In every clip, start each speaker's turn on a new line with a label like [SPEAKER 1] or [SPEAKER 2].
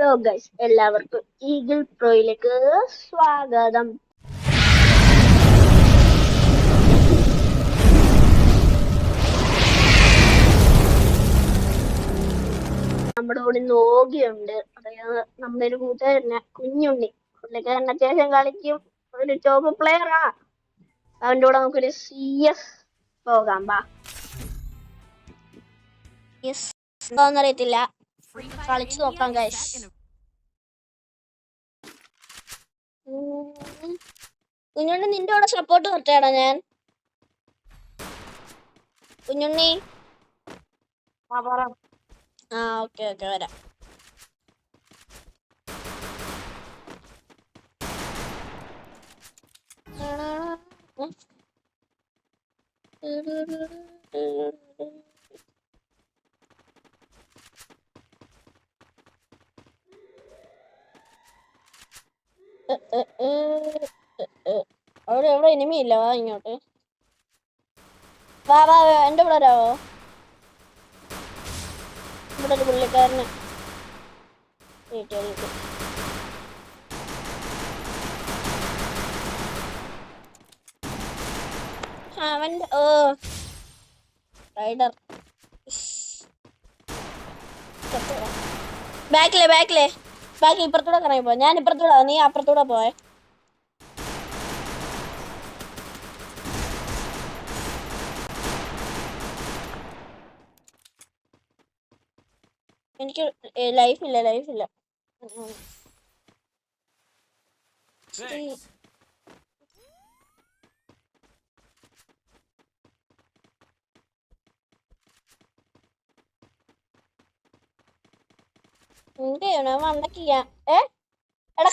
[SPEAKER 1] Hello guys, എല്ലാവർക്കും eagle പ്രോയിലേക്ക് സ്വാഗതം. നമ്മുടെ കൂടെ നോഗിയുണ്ട്. അതായത് നമ്മുടെ ഒരു കൂട്ടുകാരനെ കുഞ്ഞുണ്ണി. പുള്ളിക്കാരൻ അത്യാവശ്യം കളിക്കും, ഒരു ടോപ്പ് പ്ലെയറാ. അവൻ്റെ കൂടെ നമുക്കൊരു CS പോകാം. ബാ. അറിയത്തില്ല, കളിച്ചു നോക്കാം ഗൈസ്. കുഞ്ഞുണ്ണി നിന്റെ കൂടെ സപ്പോർട്ട് നിർത്തിയാടാ ഞാൻ. കുഞ്ഞുണ്ണി ഓക്കെ ഓക്കെ വരാം. അവിടെ എവിടെ ഇനിമിയില്ല. വാ ഇങ്ങോട്ട്, വാ വാ എൻ്റെ കൂടെ വരാവോ? ഇവിടെ ഒരു പുള്ളിക്കാരന് അവൻ്റെ റൈഡർ ബാക്കിലെ ഇപ്പുറത്തൂടെ കറങ്ങി പോ. ഞാൻ ഇപ്പുറത്തൂടെ, നീ അപ്പുറത്തൂടെ പോയെ. എനിക്ക് ലൈഫില്ല. എന്ത് ചെയ്യണം വണ്ടക്കിയാ? എടാ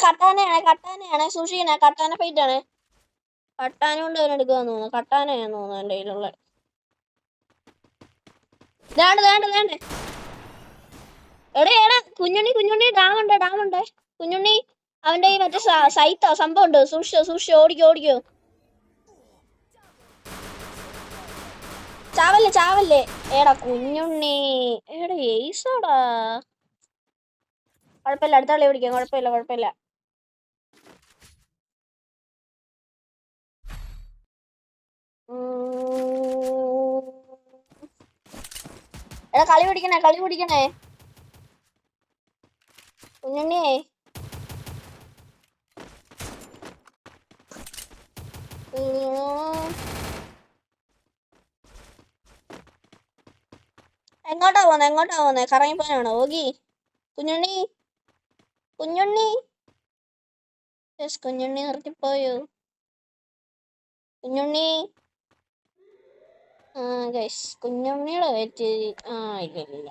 [SPEAKER 1] കട്ടാനയാണ് സൂക്ഷിക്കണേ. കട്ടാന ഫൈറ്റ് ആണ്. കട്ടാന കൊണ്ട് അവനെടുക്കാന്ന് തോന്നുന്നു. കട്ടാനയാന്ന് തോന്നുന്നു എൻ്റെ കയ്യിലുള്ള. വേണ്ട എടാ കുഞ്ഞുണ്ണി ഡാമുണ്ട്. കുഞ്ഞുണ്ണി അവന്റെ ഈ മറ്റേ സൈത്തോ സംഭവം ഉണ്ട്. സൂക്ഷിച്ചോ ഓടിക്കോ. ചാവല്ലേ. ഏടാ കുഞ്ഞുണ്ണി, ഏടാ ഏസോടാ. കുഴപ്പമില്ല, അടുത്ത കളി പിടിക്കാം. കുഴപ്പമില്ല. എടാ കളി പിടിക്കണേ കുഞ്ഞുണ്ണിയെ. എങ്ങോട്ടാ പോന്നെ? കറങ്ങി പോനാണോ ഓഗി? കുഞ്ഞുണ്ണി നിർത്തിപ്പോയോ? കുഞ്ഞുണ്ണി ഗൈസ്, കുഞ്ഞുണ്ണിയുടെ വെയിറ്റ്. ഇല്ല.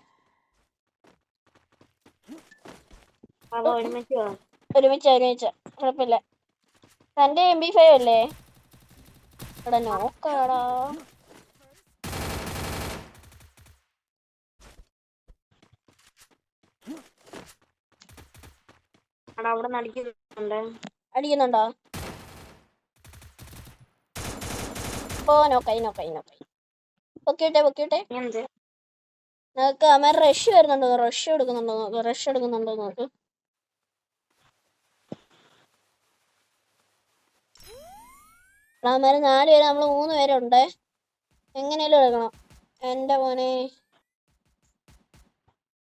[SPEAKER 1] ഒരുമിച്ച് കുഴപ്പമില്ല. തന്റെ MP5 അല്ലേ? എടാ നോക്കാടാ. അവിടെ അടിക്കുന്നുണ്ടോ? നോക്കായി. പൊക്കിട്ടെ. നോക്ക് അമ്മ റഷ് വരുന്നുണ്ടോ? റഷ് എടുക്കുന്നുണ്ടോ നോക്ക്. അമ്മ 4 പേര്, നമ്മള് 3 പേരുണ്ട്. എങ്ങനെയാലും എടുക്കണം എന്റെ മോനെ.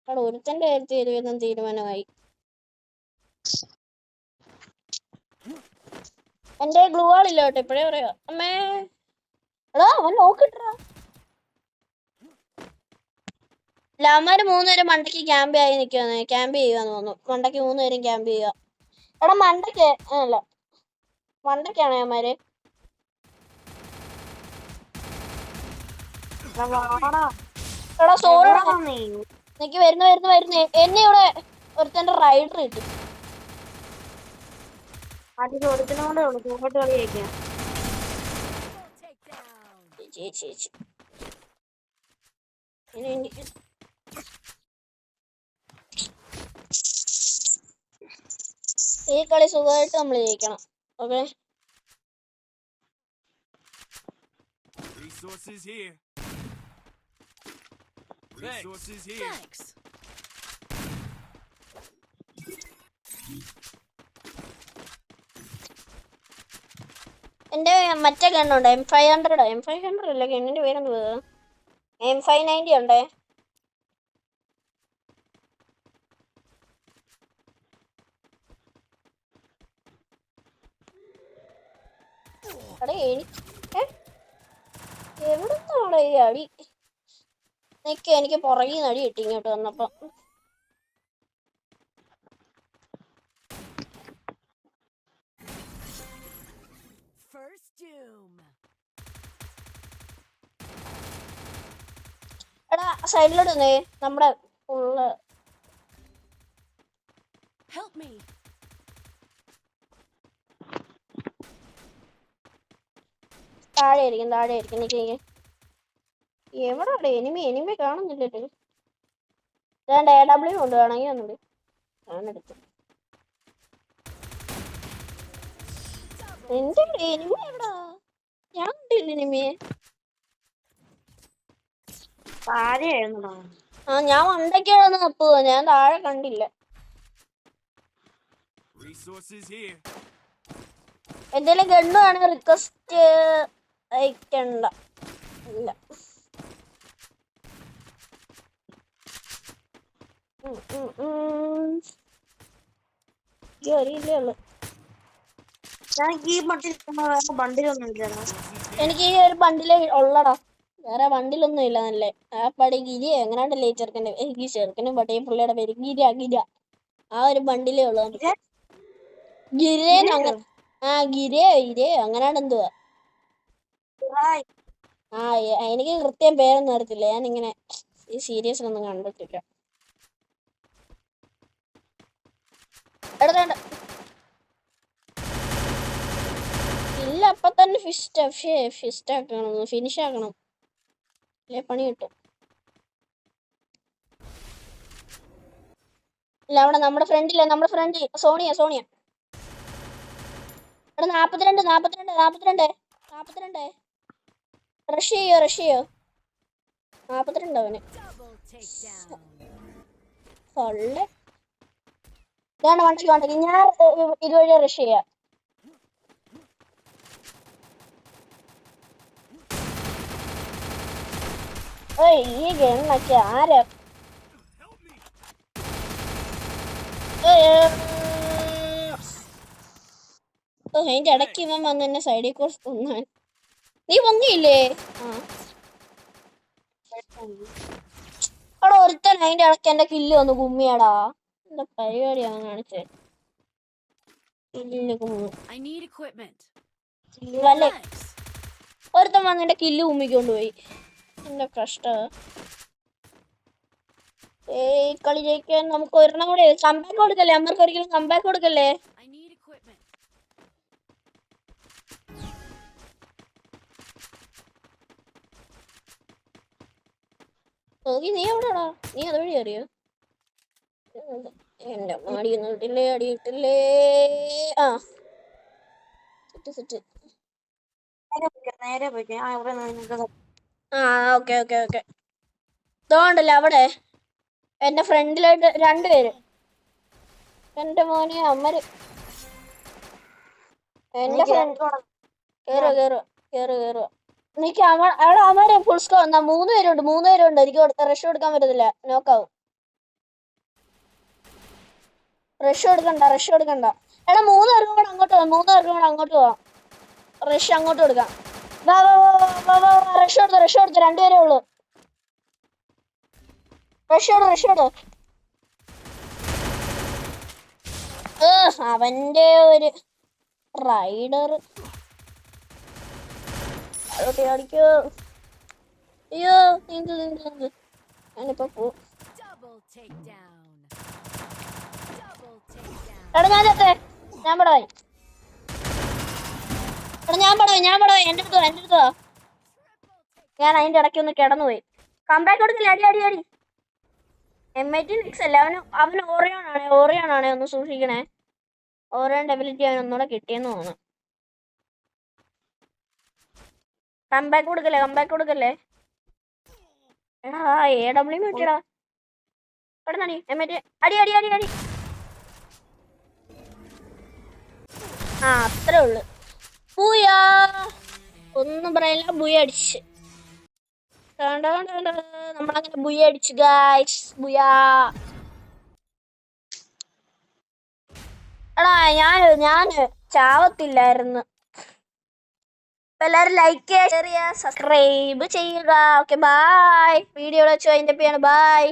[SPEAKER 1] അവിടെ ഒരുത്തന്റെ കാര്യത്തിൽ തീരുമാനമായി. എന്റെ ഗ്ലൂ വാളില്ല കേട്ടോ, ഇപ്പഴേ പറയാ. അമ്മേ എടാ അവൻ നോക്കിട്ടാ. അവന്മാര് 3 പേരും മണ്ടയ്ക്ക് ക്യാമ്പ് ചെയ്യുവാന്ന് തോന്നുന്നു. മണ്ടയ്ക്ക് 3 പേരും ക്യാമ്പ് ചെയ്യുക. എടാ മണ്ടയ്ക്കാണ് അവന്മാര്. എടാ സോളാ നിക്ക് വരുന്നു. എന്നെ ഇവിടെ ഒരുത്തന്റെ റൈഡർ കിട്ടി. ഈ കളി സുഖമായിട്ട് നമ്മൾ ജയിക്കണം. Okay,
[SPEAKER 2] resources here. Thanks.
[SPEAKER 1] എന്റെ മറ്റേ ഗണ്ണുണ്ട് M500. M500 അല്ല ഗണ്ണിന്റെ പേരെന്ത്? M590 ഉണ്ടേ. എവിടുന്നാണ് ഈ അടി? എനിക്ക് പുറകിൽ അടി കിട്ടി ഇങ്ങോട്ട് വന്നപ്പോ. എടാ സൈഡിലോട്ട് വന്നേ. നമ്മുടെ ഫുള്ള് താഴെ ആയിരിക്കും. നിക്ക് എവിടെ എനിമി കാണുന്നില്ലല്ലോ. വേണ്ട AW കൊണ്ട് വേണമെങ്കിൽ ഒന്നുണ്ട്. ഞാനെടുത്തു. എന്റെ എനിമി എവിടാ? ഞാൻ കണ്ടില്ല എനിമിയെ. ഞാൻ മണ്ടയ്ക്കാണ് തപ്പുക. ഞാൻ താഴെ കണ്ടില്ല. എന്തെങ്കിലും ഗണ്ണ് വേണമെങ്കിൽ റിക്വസ്റ്റ് അയക്കണ്ട. ഇല്ല. അറിയില്ലേ ഉള്ളു. എനിക്ക് ഈ ഒരു ബണ്ടിലേ ഉള്ളടാ. വേറെ ബണ്ടിലൊന്നും ഇല്ല. നല്ല ആ പടി ഗിരി എങ്ങനെയാണ്ടല്ലേ ചെറുക്കൻ്റെ ചെറുക്കനും പട്ടിയും പുള്ളിയുടെ പേര് ഗിര. ആ ഒരു ബണ്ടിലേ ഉള്ളു. ഗിരേന്ന് അങ്ങനെ ഗിരയോ അങ്ങനെയാണ് എന്തുവാ. എനിക്ക് കൃത്യം പേരൊന്നും അറിയത്തില്ല. ഞാനിങ്ങനെ ഈ സീരീസിലൊന്നും കണ്ടിട്ടില്ല. എടുത്തോണ്ട് ഇല്ല. അപ്പൊ തന്നെ ഫിസ്റ്റ് ആക്കണം. ഫിനിഷ് ആക്കണം. അല്ലേ പണി കിട്ടും. ഇല്ല അവിടെ നമ്മുടെ ഫ്രണ്ട് സോണിയ. എടാ 42. റഷ് ചെയ്യോ. 42 അവന്. ഇതാണ് വണ്ടിക്ക്. ഞാൻ ഇതുവഴി റഷ് ചെയ്യാം. ഈ ഗണ്ണൊക്കെ ആരാ? അതിന്റെ ഇടയ്ക്ക് ഇവൻ വന്ന് എന്നെ സൈഡിൽ കൂടെ കൊന്നാൻ. നീ പൊങ്ങിയില്ലേ? അവിടെ ഒരുത്തൻ അതിന്റെ ഇടയ്ക്ക് എന്റെ കില്ല് വന്ന് കുമ്മിയാടാ. എന്താ പരിപാടിയാണ് കാണിച്ചേ? ഒരുത്തൻ വന്ന് എന്റെ കില്ല് കുമ്മിക്കൊണ്ടുപോയി. എന്താ കഷ്ട. കളി ജയിക്കാൻ നമുക്ക് ഒരെണ്ണം കൂടെ കംബാക്ക് കൊടുക്കല്ലേ? അമ്മർക്ക് ഒരിക്കലും കംബാക്ക് കൊടുക്കല്ലേ? നീ എവിടെടാ? നീ അതുവഴി അറിയോ? എന്റെ അടിയൊന്നും അടിയിട്ടില്ലേ. സെറ്റ്. ഓക്കെ. ഇതോണ്ടല്ലേ അവിടെ എന്റെ ഫ്രണ്ടിലായിട്ട് 2 പേര്. എന്റെ മോനെ അമ്മര് എന്റെ ഫ്രണ്ട് കേറുക. എനിക്ക് അവിടെ അവന്മാരെ ഫുൾ സ്കോർ 3 പേരുണ്ട്. എനിക്ക് റഷ് കൊടുക്കാൻ പറ്റത്തില്ല. നോക്കാവും. റഷ് കൊടുക്കണ്ട. എടാ 3 പേർക്കും കൂടെ അങ്ങോട്ട് പോവാം. റഷ് അങ്ങോട്ട് കൊടുക്കാം. വാ റഷ് കൊടുത്ത് 2 പേരേ ഉള്ളൂ. റഷ് അവന്റെ ഒരു റൈഡർ അടിക്കോ. അയ്യോ ഞാനിപ്പോ പോ. എടാ ഞാൻ പടവായി. എന്റെ അടുത്തോ. ഞാൻ അതിന്റെ ഇടയ്ക്ക് ഒന്ന് കിടന്നുപോയി. കംബാക്ക് കൊടുക്കില്ല. അടി. M18 അല്ല. അവന് ഓറിയോൺ ആണേ. ഒന്ന് സൂക്ഷിക്കണേ. ഓരോന്റെ എബിലിറ്റി അവൻ ഒന്നുകൂടെ കിട്ടിയെന്ന് തോന്നുന്നു. കംബാക്ക് കൊടുക്കല്ലേ. എടാ AW കിട്ടിയടാ. പെട്ടെന്നടി. അടി. അത്രേ ഉള്ളു. ബൂയാ ഒന്നും പറയില്ല, ബുയ അടിച്ച്. നമ്മളങ്ങനെ ബുയ അടിച്ചു ഗായ്സ്. ബുയാ. എടാ ഞാന് ചാവത്തില്ലായിരുന്നു. എല്ലാരും ലൈക്ക് ചെയ്യുക, ഷെയർ ചെയ്യുക, സബ്സ്ക്രൈബ് ചെയ്യുക. Okay bye. വീഡിയോ വെച്ച് അതിന്റെ പേരാണ് ബൈ.